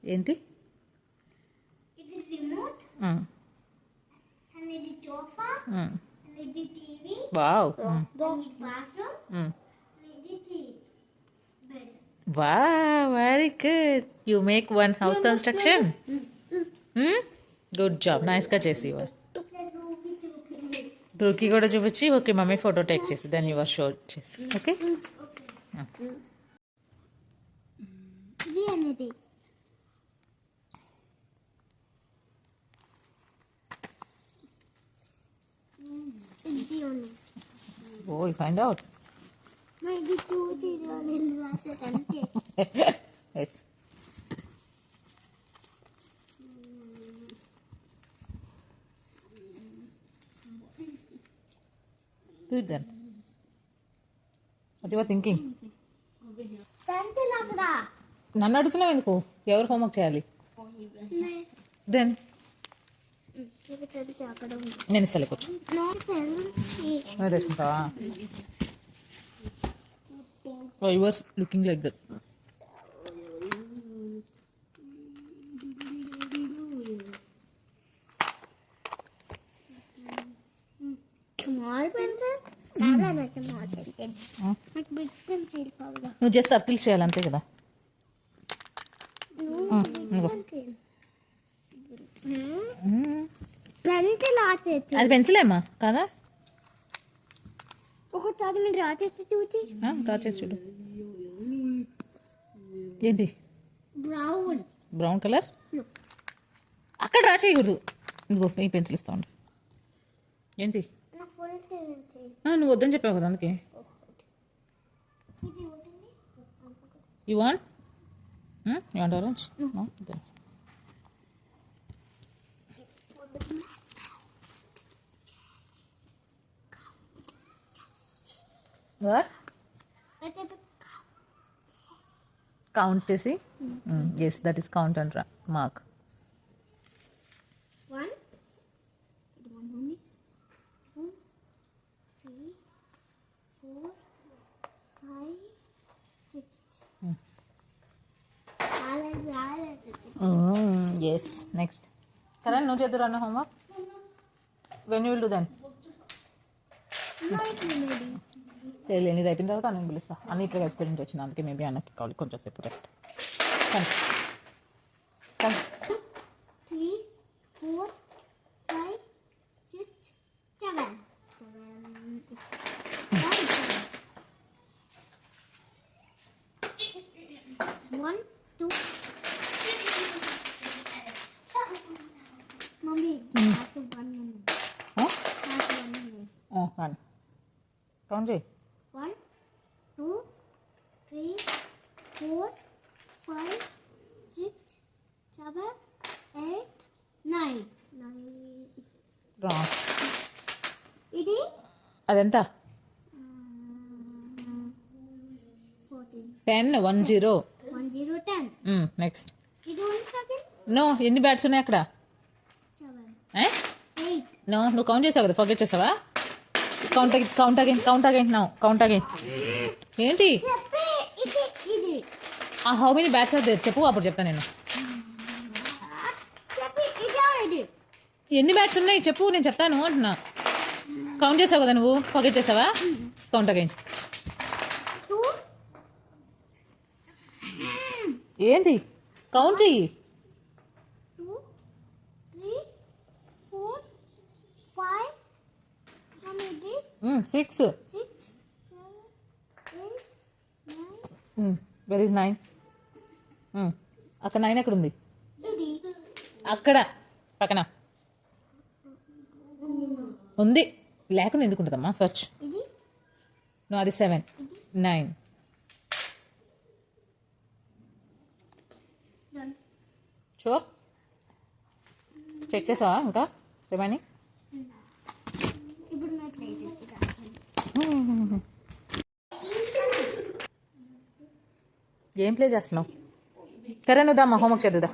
ఏంటి? ఇది remote and ఇది సోఫా అండ్ ఇది టీవీ. వావ్. ఇది బాత్రూమ్. ఇది bed. Wow, very good. You make one house construction. Good job. Nice గా చేసి ఇవ్వరు. ధృకి కూడా చూపించి ఓకే మమ్మీ ఫోటో టేక్ చేసి దెన్ యువర్ షో చేసి ఓకే. ఇది అనేది ఓ యు ఫైండ్ అవుట్. ఇది చూసి రాసేదంటే yes. Do it then. What you are thinking? Pencil అక్కడ నన్ను అడుగుతున్నావు ఎందుకు? ఎవరు హోంవర్క్ చేయాలి? దెన్ అక్కడ ఉంది. నేను ఇస్తాలే కూర్చో. నువ్వు తెచ్చుకుంటావా? You are looking like that. Small pencil? చాలా small pencil. నాకు big pencil కావాలి. నువ్వు జస్ట్ సర్కిల్స్ చేయాలి అంతే కదా. పెన్సిల్ ఆచేసి అది పెన్సిలేమ్మా కాదా? ఒకసారి మీరు రాచేసి చూసి. డ్రా చేసి చూడు. ఏంటి? Brown colour. అక్కడ డ్రా చేయకూడదు. ఇదిగో ఈ పెన్సిల్ ఇస్తా ఉండు. ఏంటి? నువ్వు వద్దని చెప్పావు కదా అందుకే. You want orange? కౌంట్ చేసి yes that is count and mark. 1 2 3 4 5 6 yes next. Karan నువ్వు చేద్దురు అన్న homework. When you will do then? లేదు ఇది అయిపోయిన తర్వాత నేను పిలుస్తా. అన్ని ఇప్పుడు ఎక్స్పీరియన్స్ నుంచి వచ్చిన అందుకే మేబీ అన్నకి కావాలి కొంచెం సేపు rest. 3 4 5 6 7 1 2 mummy that's one minute. Count చేయి. 1 2 3 4 5 6 7 8 9 ఇది అదెంత? 14 10 1 0 1 0 10. నెక్స్ట్. ఇది ఉంది నో ఎన్ని బ్యాట్స్ ఉన్నాయి అక్కడ? 7 8. నో నువ్వు కౌంట్ చేసావు కదా ఫర్గెట్ చేసావా? Count again now count again. ఏంటి? ఇది how many bats are there చెప్పు అప్పుడు చెప్తాను నేను. ఎన్ని బ్యాట్స్ ఉన్నాయి చెప్పు నేను చెప్తాను అంటున్నా. కౌంట్ చేసావు కదా నువ్వు ఫర్గెట్ చేసావా? Count again. ఏంటి? కౌంట్ చెయ్యి. 2 3 4 5 6 6 7 8 9. Where is 9? అక్కడ 9 ఎక్కడ ఉంది? ఇది అక్కడ పక్కన ఉంది. లేకుండా ఎందుకు ఉంటుందమ్మా? సర్చ్. ఇది నో అది 7 9. షూర్ చెక్ చేసావా ఇంకా రిమైనింగ్? ఇప్పుడు నా ట్రై చేసి ఏం ప్లే చేస్తున్నావు? సరే నువ్వు దమ్మా హోంవర్క్ చదువుదా.